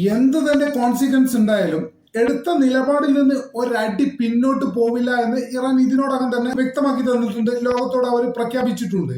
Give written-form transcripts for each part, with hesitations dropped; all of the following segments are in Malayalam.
എന്ത് തന്നെ കോൺസിക്വൻസ് ഉണ്ടായാലും എടുത്ത നിലപാടിൽ നിന്ന് ഒരടി പിന്നോട്ട് പോവില്ല എന്ന് ഇറാൻ ഇതിനോടകം തന്നെ വ്യക്തമാക്കി തന്നിട്ടുണ്ട്. ലോകത്തോട് അവർ പ്രഖ്യാപിച്ചിട്ടുണ്ട്.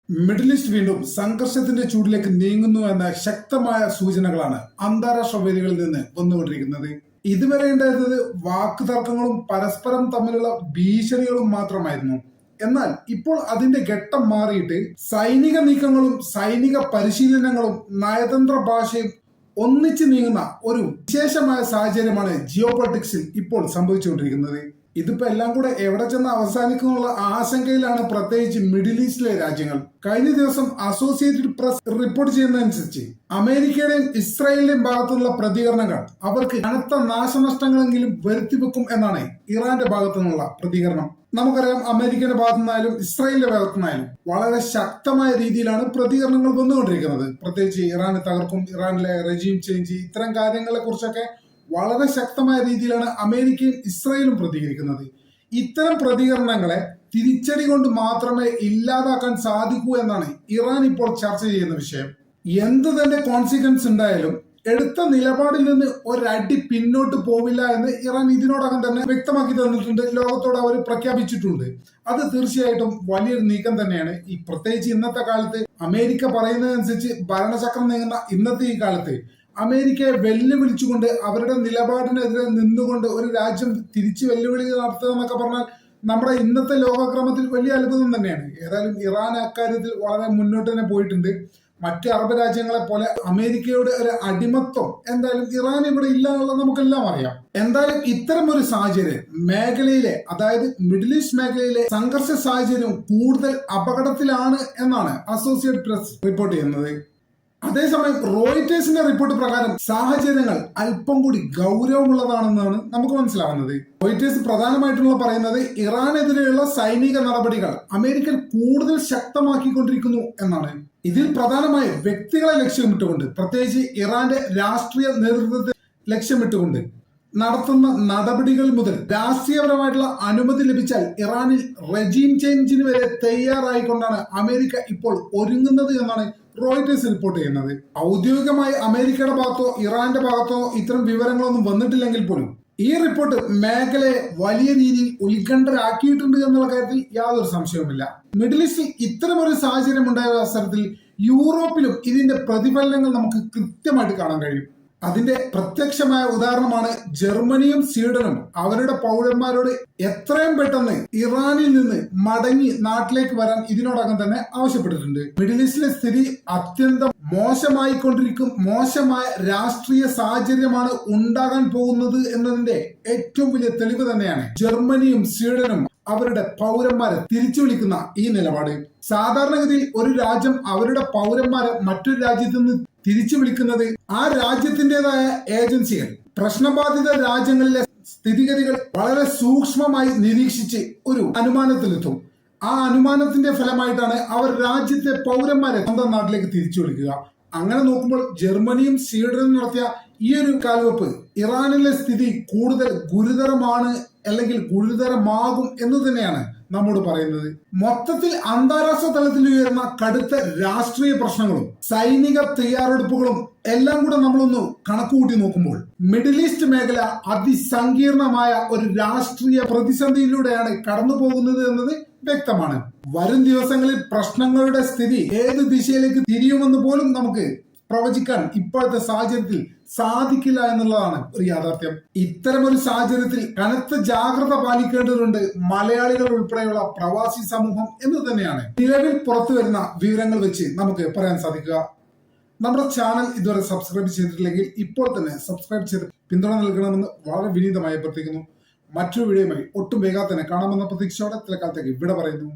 മിഡിൽ ഈസ്റ്റ് വീണ്ടും സംഘർഷത്തിന്റെ ചൂടിലേക്ക് നീങ്ങുന്നു എന്ന ശക്തമായ സൂചനകളാണ് അന്താരാഷ്ട്ര വേദികളിൽ നിന്ന് വന്നുകൊണ്ടിരിക്കുന്നത്. ഇതുവരെ ഉണ്ടായിരുന്നത് വാക്കുതർക്കങ്ങളും പരസ്പരം തമ്മിലുള്ള ഭീഷണികളും മാത്രമായിരുന്നു. എന്നാൽ ഇപ്പോൾ അതിന്റെ ഘട്ടം മാറിയിട്ട് സൈനിക നീക്കങ്ങളും സൈനിക പരിശീലനങ്ങളും നയതന്ത്ര ഭാഷയും ഒന്നിച്ചു നീങ്ങുന്ന ഒരു വിശേഷമായ സാഹചര്യമാണ് ജിയോ പൊളിറ്റിക്സിൽ ഇപ്പോൾ സംഭവിച്ചുകൊണ്ടിരിക്കുന്നത്. ഇതിപ്പോ എല്ലാം കൂടെ എവിടെ ചെന്ന് അവസാനിക്കുന്നുള്ള ആശങ്കയിലാണ് പ്രത്യേകിച്ച് മിഡിൽ ഈസ്റ്റിലെ രാജ്യങ്ങൾ. കഴിഞ്ഞ ദിവസം അസോസിയേറ്റഡ് പ്രസ് റിപ്പോർട്ട് ചെയ്യുന്നതനുസരിച്ച് അമേരിക്കയുടെയും ഇസ്രായേലിന്റെയും ഭാഗത്തുനിന്നുള്ള പ്രതികരണങ്ങൾ അവർക്ക് കനത്ത നാശനഷ്ടങ്ങളെങ്കിലും വരുത്തിവെക്കും എന്നാണ് ഇറാന്റെ ഭാഗത്തു നിന്നുള്ള പ്രതികരണം. നമുക്കറിയാം, അമേരിക്കയുടെ ഭാഗത്തു നിന്നായാലും ഇസ്രായേലിന്റെ ഭാഗത്തു നിന്നായാലും വളരെ ശക്തമായ രീതിയിലാണ് പ്രതികരണങ്ങൾ വന്നുകൊണ്ടിരിക്കുന്നത്. പ്രത്യേകിച്ച് ഇറാനെ തകർക്കും, ഇറാനിലെ റെജീം ചേഞ്ച്, ഇത്തരം കാര്യങ്ങളെ കുറിച്ചൊക്കെ വളരെ ശക്തമായ രീതിയിലാണ് അമേരിക്കയും ഇസ്രായേലും പ്രതികരിക്കുന്നത്. ഇത്തരം പ്രതികരണങ്ങളെ തിരിച്ചടി കൊണ്ട് മാത്രമേ ഇല്ലാതാക്കാൻ സാധിക്കൂ എന്നാണ് ഇറാൻ ഇപ്പോൾ ചർച്ച ചെയ്യുന്ന വിഷയം. എന്ത് തന്നെ കോൺസിക്വൻസ് ഉണ്ടായാലും എടുത്ത നിലപാടിൽ നിന്ന് ഒരടി പിന്നോട്ട് പോവില്ല എന്ന് ഇറാൻ ഇതിനോടകം തന്നെ വ്യക്തമാക്കി തന്നിട്ടുണ്ട്. ലോകത്തോട് അവർ പ്രഖ്യാപിച്ചിട്ടുണ്ട്. അത് തീർച്ചയായിട്ടും വലിയൊരു നീക്കം തന്നെയാണ്. ഈ പ്രത്യേകിച്ച് ഇന്നത്തെ കാലത്ത് അമേരിക്ക പറയുന്നതനുസരിച്ച് ഭരണചക്രം നീങ്ങുന്ന ഇന്നത്തെ ഈ കാലത്ത് അമേരിക്കയെ വെല്ലുവിളിച്ചുകൊണ്ട് അവരുടെ നിലപാടിനെതിരെ നിന്നുകൊണ്ട് ഒരു രാജ്യം തിരിച്ചു വെല്ലുവിളി നടത്തുക എന്നൊക്കെ പറഞ്ഞാൽ നമ്മുടെ ഇന്നത്തെ ലോകക്രമത്തിൽ വലിയ അത്ഭുതം തന്നെയാണ്. ഏതായാലും ഇറാൻ അക്കാര്യത്തിൽ വളരെ മുന്നോട്ട് തന്നെ പോയിട്ടുണ്ട്. മറ്റ് അറബ് രാജ്യങ്ങളെ പോലെ അമേരിക്കയുടെ ഒരു അടിമത്വം എന്തായാലും ഇറാൻ ഇവിടെ ഇല്ല എന്നുള്ളത് നമുക്കെല്ലാം അറിയാം. എന്തായാലും ഇത്തരം ഒരു സാഹചര്യം മേഖലയിലെ, അതായത് മിഡിൽ ഈസ്റ്റ് മേഖലയിലെ സംഘർഷ സാഹചര്യം കൂടുതൽ അപകടത്തിലാണ് എന്നാണ് അസോസിയേറ്റഡ് പ്രസ് റിപ്പോർട്ട് ചെയ്യുന്നത്. അതേസമയം റോയിറ്റേഴ്സിന്റെ റിപ്പോർട്ട് പ്രകാരം സാഹചര്യങ്ങൾ അല്പം കൂടി ഗൗരവമുള്ളതാണെന്നാണ് നമുക്ക് മനസ്സിലാവുന്നത്. റോയിറ്റേഴ്സ് പ്രധാനമായിട്ടുള്ള പറയുന്നത് ഇറാനെതിരെയുള്ള സൈനിക നടപടികൾ അമേരിക്ക കൂടുതൽ ശക്തമാക്കിക്കൊണ്ടിരിക്കുന്നു എന്നാണ്. ഇതിൽ പ്രധാനമായും വ്യക്തികളെ ലക്ഷ്യമിട്ടുകൊണ്ട്, പ്രത്യേകിച്ച് ഇറാന്റെ രാഷ്ട്രീയ നേതൃത്വത്തെ ലക്ഷ്യമിട്ടുകൊണ്ട് നടത്തുന്ന നടപടികൾ മുതൽ രാഷ്ട്രീയപരമായിട്ടുള്ള അനുമതി ലഭിച്ചാൽ ഇറാനിൽ റെജീം ചേഞ്ചിന് വരെ തയ്യാറായിക്കൊണ്ടാണ് അമേരിക്ക ഇപ്പോൾ ഒരുങ്ങുന്നത് എന്നാണ് റോയിറ്റേഴ്സ് റിപ്പോർട്ട് ചെയ്യുന്നത്. ഔദ്യോഗികമായി അമേരിക്കയുടെ ഭാഗത്തോ ഇറാന്റെ ഭാഗത്തോ ഇത്തരം വിവരങ്ങളൊന്നും വന്നിട്ടില്ലെങ്കിൽ പോലും ഈ റിപ്പോർട്ട് മേഖലയെ വലിയ രീതിയിൽ ഉത്കണ്ഠരാക്കിയിട്ടുണ്ട് എന്നുള്ള കാര്യത്തിൽ യാതൊരു സംശയവുമില്ല. മിഡിൽ ഈസ്റ്റിൽ ഇത്തരം ഒരു സാഹചര്യം ഉണ്ടായ അവസരത്തിൽ യൂറോപ്പിലും ഇതിന്റെ പ്രതിഫലനങ്ങൾ നമുക്ക് കൃത്യമായിട്ട് കാണാൻ കഴിയും. അതിന്റെ പ്രത്യക്ഷമായ ഉദാഹരണമാണ് ജർമ്മനിയും സ്വീഡനും അവരുടെ പൗരന്മാരോട് എത്രയും പെട്ടെന്ന് ഇറാനിൽ നിന്ന് മടങ്ങി നാട്ടിലേക്ക് വരാൻ ഇതിനോടകം തന്നെ ആവശ്യപ്പെട്ടിട്ടുണ്ട്. മിഡിൽ ഈസ്റ്റിലെ സ്ഥിതി അത്യന്തം മോശമായ രാഷ്ട്രീയ സാഹചര്യമാണ് ഉണ്ടാകാൻ പോകുന്നത് എന്നതിന്റെ ഏറ്റവും വലിയ തെളിവ് തന്നെയാണ് ജർമ്മനിയും സ്വീഡനും അവരുടെ പൗരന്മാരെ തിരിച്ചു വിളിക്കുന്ന ഈ നിലപാട്. സാധാരണഗതിയിൽ ഒരു രാജ്യം അവരുടെ പൗരന്മാരെ മറ്റൊരു രാജ്യത്ത് നിന്ന് തിരിച്ചു വിളിക്കുന്നത് ആ രാജ്യത്തിൻ്റെതായ ഏജൻസികൾ പ്രശ്നബാധിത രാജ്യങ്ങളിലെ സ്ഥിതിഗതികൾ വളരെ സൂക്ഷ്മമായി നിരീക്ഷിച്ച് ഒരു അനുമാനത്തിലെത്തും. ആ അനുമാനത്തിന്റെ ഫലമായിട്ടാണ് അവർ രാജ്യത്തെ പൗരന്മാരെ സ്വന്തം നാട്ടിലേക്ക് തിരിച്ചു വിളിക്കുക. അങ്ങനെ നോക്കുമ്പോൾ ജർമ്മനിയും സ്വീഡനും നടത്തിയ ഈ ഒരു കാൽവെപ്പ് ഇറാനിലെ സ്ഥിതി കൂടുതൽ ഗുരുതരമാണ്, അല്ലെങ്കിൽ ഗുരുതരമാകും എന്ന് തന്നെയാണ് നമ്മോട് പറയുന്നത്. മൊത്തത്തിൽ അന്താരാഷ്ട്ര തലത്തിൽ ഉയർന്ന കടുത്ത രാഷ്ട്രീയ പ്രശ്നങ്ങളും സൈനിക തയ്യാറെടുപ്പുകളും എല്ലാം കൂടെ നമ്മളൊന്ന് കണക്കുകൂട്ടി നോക്കുമ്പോൾ മിഡിൽ ഈസ്റ്റ് മേഖല അതിസങ്കീർണമായ ഒരു രാഷ്ട്രീയ പ്രതിസന്ധിയിലൂടെയാണ് കടന്നു പോകുന്നത് എന്നത് വ്യക്തമാണ്. വരും ദിവസങ്ങളിൽ പ്രശ്നങ്ങളുടെ സ്ഥിതി ഏത് ദിശയിലേക്ക് തിരിയുമെന്ന് പോലും നമുക്ക് പ്രവചിക്കാൻ ഇപ്പോഴത്തെ സാഹചര്യത്തിൽ സാധിക്കില്ല എന്നുള്ളതാണ് ഒരു യാഥാർത്ഥ്യം. ഇത്തരമൊരു സാഹചര്യത്തിൽ കനത്ത ജാഗ്രത പാലിക്കേണ്ടതുണ്ട് മലയാളികൾ ഉൾപ്പെടെയുള്ള പ്രവാസി സമൂഹം എന്ന് തന്നെയാണ് നിലവിൽ പുറത്തു വരുന്ന വിവരങ്ങൾ വെച്ച് നമുക്ക് പറയാൻ സാധിക്കുക. നമ്മുടെ ചാനൽ ഇതുവരെ സബ്സ്ക്രൈബ് ചെയ്തിട്ടില്ലെങ്കിൽ ഇപ്പോൾ തന്നെ സബ്സ്ക്രൈബ് ചെയ്ത് പിന്തുണ നൽകണമെന്ന് വളരെ വിനീതമായി അഭ്യർത്ഥിക്കുന്നു. മറ്റൊരു വീഡിയോയുമായി ഒട്ടും വേഗം തന്നെ കാണാമെന്ന പ്രതീക്ഷയോടെ തൽക്കാലത്തേക്ക് വിട പറയുന്നു.